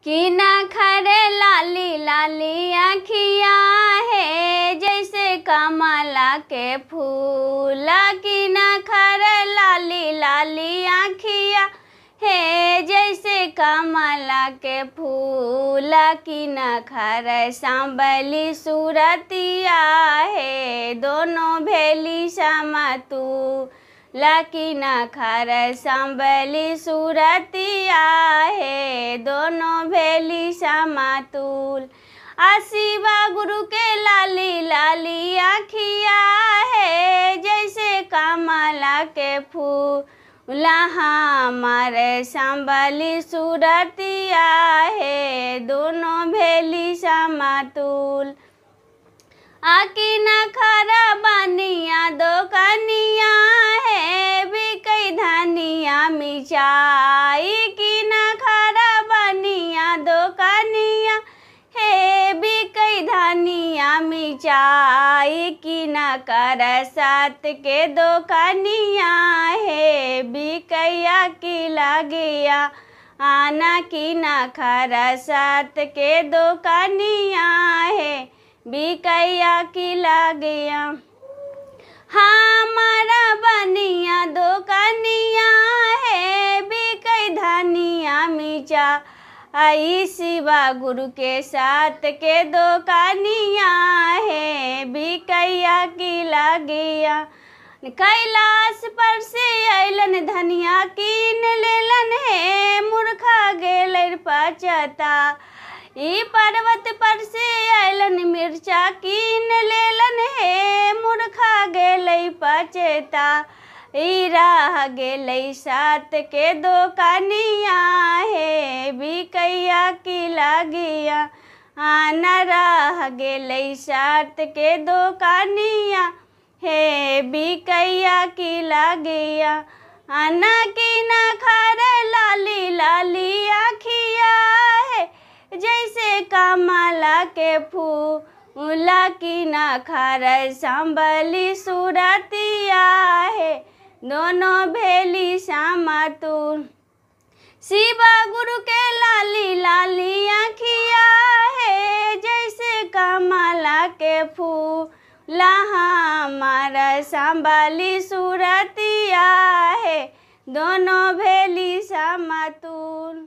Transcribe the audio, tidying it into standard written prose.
कि ना खरे लाली लाली आँखिया है जैसे कमला के फूल। कि ना खरे लाली लाली आँखिया है जैसे कमला के फूल। कि ना खरे सांबली सूरतिया है दोनों भेली समतुल। कि ना खरे सांबली सूरतिया है दोनों भेली समतुल। शिवा गुरु के लाली लाली आँखिया है जैसे कमला के फूल। हमारे सांबली सूरतिया है दोनों भेली समतुल। कि ना खरा बनिया दो कनिया है बिकई धनिया मिचाई। कि ना खरा बनिया दो कनिया है बिकई धनिया मिचाई। कि ना कर सात के दो कनिया है बिकैया की लगिया आना। कि ना खर सात के दो कनिया है बिकैया की लगिया। हमारा बनिया दो कनिया है बिकई धनिया मिचा। शिवा गुरु के साथ के दो कनिया है बिकैया की लगिया। कैलाश पर से अलन धनिया कीन लेलन है मूर्खा गेल पचता। पर्वत पर से अलन मिर्चा कीन लेलन है मूर्खा गेल पचता। रह गेल सात के दो कनिया है बिकैया की लगिया आना। रह गेल सात के दो कनिया है बिकैया की लगिया आना। कि ना खरे लाली लाली आँखिया है जैसे कमला के फूल। कि ना खरे सांबली सूरतिया है दोनों भेली समतुल। शिवा गुरु के लाली लाली आँखिया है जैसे कमला के फूल। हमारा सांबली सूरतिया है दोनों भेली समतुल।